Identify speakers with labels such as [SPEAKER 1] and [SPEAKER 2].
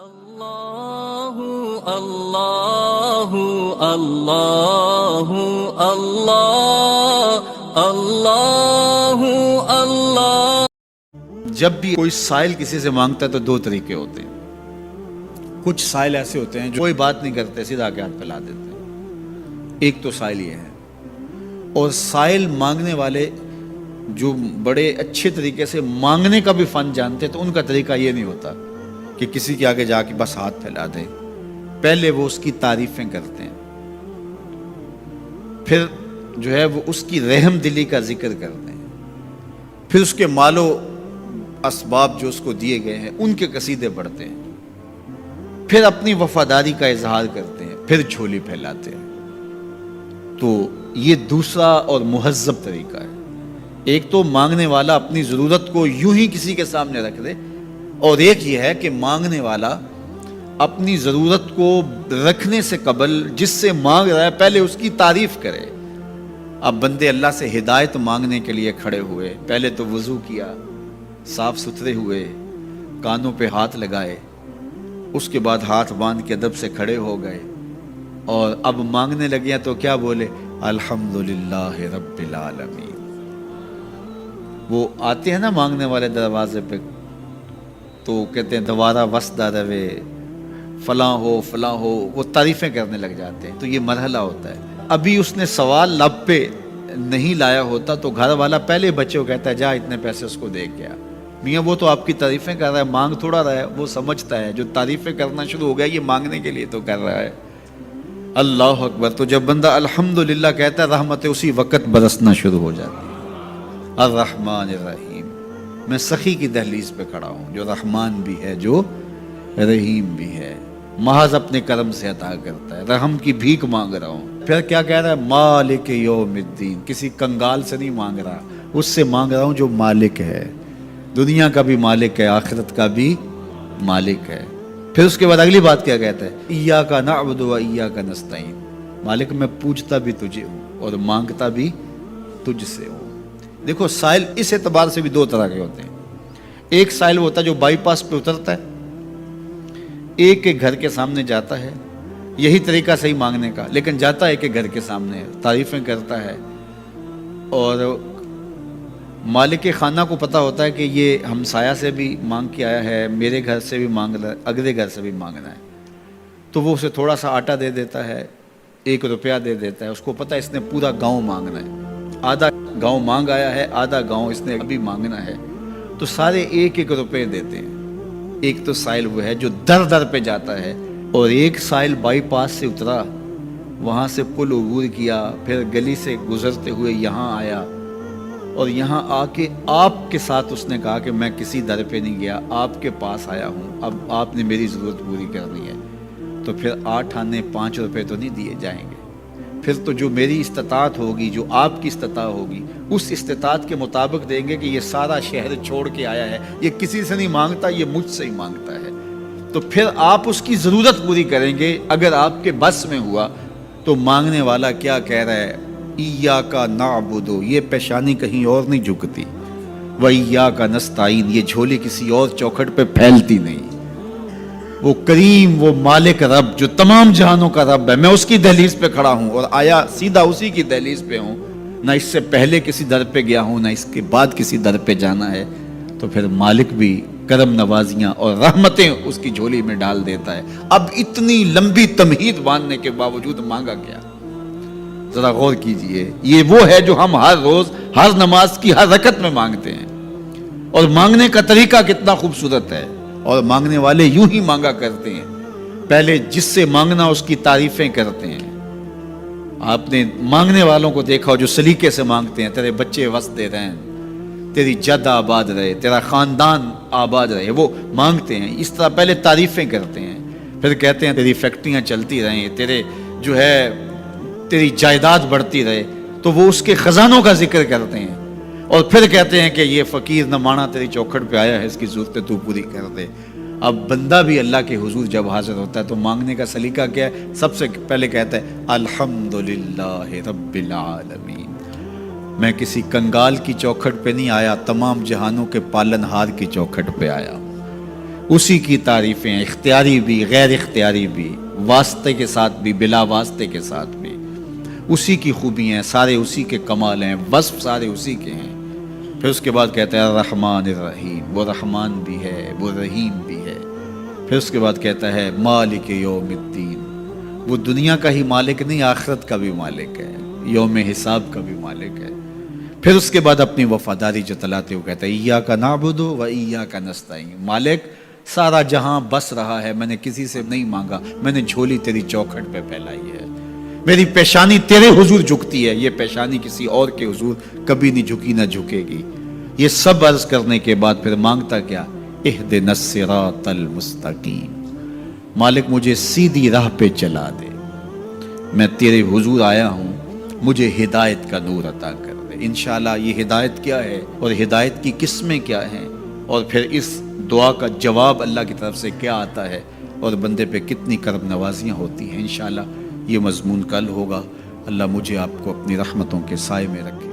[SPEAKER 1] اللہ اللہ اللہ اللہ اللہ اللہ۔
[SPEAKER 2] جب بھی کوئی سائل کسی سے مانگتا ہے تو دو طریقے ہوتے ہیں۔ کچھ سائل ایسے ہوتے ہیں جو کوئی بات نہیں کرتے، سیدھا کے ہاتھ پھیلا دیتے ہیں۔ ایک تو سائل یہ ہے، اور سائل مانگنے والے جو بڑے اچھے طریقے سے مانگنے کا بھی فن جانتے ہیں تو ان کا طریقہ یہ نہیں ہوتا کہ کسی کے آگے جا کے بس ہاتھ پھیلا دیں۔ پہلے وہ اس کی تعریفیں کرتے ہیں، پھر جو ہے وہ اس کی رحم دلی کا ذکر کرتے ہیں، پھر اس کے مال و اسباب جو اس کو دیے گئے ہیں ان کے قصیدے پڑھتے ہیں، پھر اپنی وفاداری کا اظہار کرتے ہیں، پھر جھولی پھیلاتے ہیں۔ تو یہ دوسرا اور مہذب طریقہ ہے۔ ایک تو مانگنے والا اپنی ضرورت کو یوں ہی کسی کے سامنے رکھ دے، اور ایک یہ ہے کہ مانگنے والا اپنی ضرورت کو رکھنے سے قبل جس سے مانگ رہا ہے پہلے اس کی تعریف کرے۔ اب بندے اللہ سے ہدایت مانگنے کے لیے کھڑے ہوئے، پہلے تو وضو کیا، صاف ستھرے ہوئے، کانوں پہ ہاتھ لگائے، اس کے بعد ہاتھ باندھ کے ادب سے کھڑے ہو گئے، اور اب مانگنے لگے تو کیا بولے؟ الحمدللہ رب العالمین۔ وہ آتے ہیں نا مانگنے والے دروازے پہ تو کہتے ہیں دوبارہ وسدہ روے، فلاں ہو فلاں ہو، وہ تعریفیں کرنے لگ جاتے ہیں۔ تو یہ مرحلہ ہوتا ہے۔ ابھی اس نے سوال لب پہ نہیں لایا ہوتا تو گھر والا پہلے بچے کو کہتا ہے جا اتنے پیسے اس کو دے گیا۔ میاں وہ تو آپ کی تعریفیں کر رہا ہے، مانگ تھوڑا رہا ہے۔ وہ سمجھتا ہے جو تعریفیں کرنا شروع ہو گیا یہ مانگنے کے لیے تو کر رہا ہے۔ اللہ اکبر۔ تو جب بندہ الحمدللہ کہتا ہے رحمتیں اسی وقت برسنا شروع ہو جاتی ہے۔ الرحمن الرحیم۔ میں سخی کی دہلیز پہ کھڑا ہوں جو رحمان بھی ہے جو رحیم بھی ہے، محض اپنے کرم سے عطا کرتا ہے، رحم کی بھیک مانگ رہا ہوں۔ پھر کیا کہہ رہا ہے؟ مالک یوم الدین۔ کسی کنگال سے نہیں مانگ رہا، اس سے مانگ رہا ہوں جو مالک ہے، دنیا کا بھی مالک ہے، آخرت کا بھی مالک ہے۔ پھر اس کے بعد اگلی بات کیا کہتا ہے؟ ایاک نعبد و ایاک نستعین۔ مالک میں پوجتا بھی تجھے ہوں اور مانگتا بھی تجھ سے ہوں۔ دیکھو سائل اس اعتبار سے بھی دو طرح کے ہوتے ہیں۔ ایک سائل ہوتا ہے جو بائی پاس پہ اترتا ہے، ایک کے گھر کے سامنے جاتا ہے، یہی طریقہ صحیح مانگنے کا، لیکن جاتا ہے کہ گھر کے سامنے تعریفیں کرتا ہے، اور مالک خانہ کو پتہ ہوتا ہے کہ یہ ہمسایہ سے بھی مانگ کے آیا ہے، میرے گھر سے بھی مانگ رہا ہے، اگلے گھر سے بھی مانگنا ہے، تو وہ اسے تھوڑا سا آٹا دے دیتا ہے، 1 روپیہ دے دیتا ہے۔ اس کو پتہ ہے اس نے پورا گاؤں مانگنا ہے، آدھا گاؤں مانگ آیا ہے، آدھا گاؤں اس نے ابھی مانگنا ہے، تو سارے 1 روپے دیتے ہیں۔ ایک تو سائل وہ ہے جو در در پہ جاتا ہے، اور ایک سائل بائی پاس سے اترا، وہاں سے پل عبور کیا، پھر گلی سے گزرتے ہوئے یہاں آیا، اور یہاں آ کے آپ کے ساتھ اس نے کہا کہ میں کسی در پہ نہیں گیا، آپ کے پاس آیا ہوں، اب آپ نے میری ضرورت پوری کرنی ہے، تو پھر 8 آنے 5 روپے تو نہیں دیے جائیں گے، پھر تو جو میری استطاعت ہوگی، جو آپ کی استطاعت ہوگی، اس استطاعت کے مطابق دیں گے کہ یہ سارا شہر چھوڑ کے آیا ہے، یہ کسی سے نہیں مانگتا، یہ مجھ سے ہی مانگتا ہے، تو پھر آپ اس کی ضرورت پوری کریں گے۔ اگر آپ کے بس میں ہوا تو مانگنے والا کیا کہہ رہا ہے؟ ایاک نعبد، یہ پیشانی کہیں اور نہیں جھکتی، و ایاک نستعین، یہ جھولی کسی اور چوکھٹ پہ پھیلتی نہیں۔ وہ کریم، وہ مالک رب جو تمام جہانوں کا رب ہے، میں اس کی دہلیز پہ کھڑا ہوں، اور آیا سیدھا اسی کی دہلیز پہ ہوں، نہ اس سے پہلے کسی در پہ گیا ہوں، نہ اس کے بعد کسی در پہ جانا ہے، تو پھر مالک بھی کرم نوازیاں اور رحمتیں اس کی جھولی میں ڈال دیتا ہے۔ اب اتنی لمبی تمہید باندھنے کے باوجود مانگا کیا؟ ذرا غور کیجئے۔ یہ وہ ہے جو ہم ہر روز ہر نماز کی ہر رکعت میں مانگتے ہیں، اور مانگنے کا طریقہ کتنا خوبصورت ہے، اور مانگنے والے یوں ہی مانگا کرتے ہیں۔ پہلے جس سے مانگنا اس کی تعریفیں کرتے ہیں۔ آپ نے مانگنے والوں کو دیکھا جو سلیقے سے مانگتے ہیں، تیرے بچے وسدے رہیں، تیری جد آباد رہے، تیرا خاندان آباد رہے، وہ مانگتے ہیں۔ اس طرح پہلے تعریفیں کرتے ہیں، پھر کہتے ہیں تیری فیکٹریاں چلتی رہیں، تیرے جو ہے تیری جائیداد بڑھتی رہے، تو وہ اس کے خزانوں کا ذکر کرتے ہیں، اور پھر کہتے ہیں کہ یہ فقیر نمانہ تیری چوکھٹ پہ آیا ہے، اس کی ضرورتیں تو پوری کر دے۔ اب بندہ بھی اللہ کے حضور جب حاضر ہوتا ہے تو مانگنے کا سلیقہ کیا ہے؟ سب سے پہلے کہتا ہے الحمدللہ رب العالمین، میں کسی کنگال کی چوکھٹ پہ نہیں آیا، تمام جہانوں کے پالن ہار کی چوکھٹ پہ آیا۔ اسی کی تعریفیں اختیاری بھی غیر اختیاری بھی، واسطے کے ساتھ بھی بلا واسطے کے ساتھ بھی، اسی کی خوبی ہیں، سارے اسی کے کمال ہیں، وصف سارے اسی کے ہیں۔ پھر اس کے بعد کہتا ہے الرحمن الرحیم، وہ رحمان بھی ہے وہ رحیم بھی ہے۔ پھر اس کے بعد کہتا ہے مالک یوم الدین، وہ دنیا کا ہی مالک نہیں، آخرت کا بھی مالک ہے، یوم حساب کا بھی مالک ہے۔ پھر اس کے بعد اپنی وفاداری جتلاتے ہوئے کہتا ہے ایاک نعبد و ایاک نستعین، مالک سارا جہاں بس رہا ہے، میں نے کسی سے نہیں مانگا، میں نے جھولی تیری چوکھٹ پہ پھیلائی ہے، میری پیشانی تیرے حضور جھکتی ہے، یہ پیشانی کسی اور کے حضور کبھی نہیں جھکی نہ جھکے گی۔ یہ سب عرض کرنے کے بعد پھر مانگتا کیا؟ اہدنا الصراط المستقیم، مالک مجھے سیدھی راہ پہ چلا دے، میں تیرے حضور آیا ہوں، مجھے ہدایت کا نور عطا کر دے۔ انشاءاللہ یہ ہدایت کیا ہے اور ہدایت کی قسمیں کیا ہیں، اور پھر اس دعا کا جواب اللہ کی طرف سے کیا آتا ہے، اور بندے پہ کتنی کرم نوازیاں ہوتی ہیں، انشاءاللہ یہ مضمون کل ہوگا۔ اللہ مجھے آپ کو اپنی رحمتوں کے سائے میں رکھے۔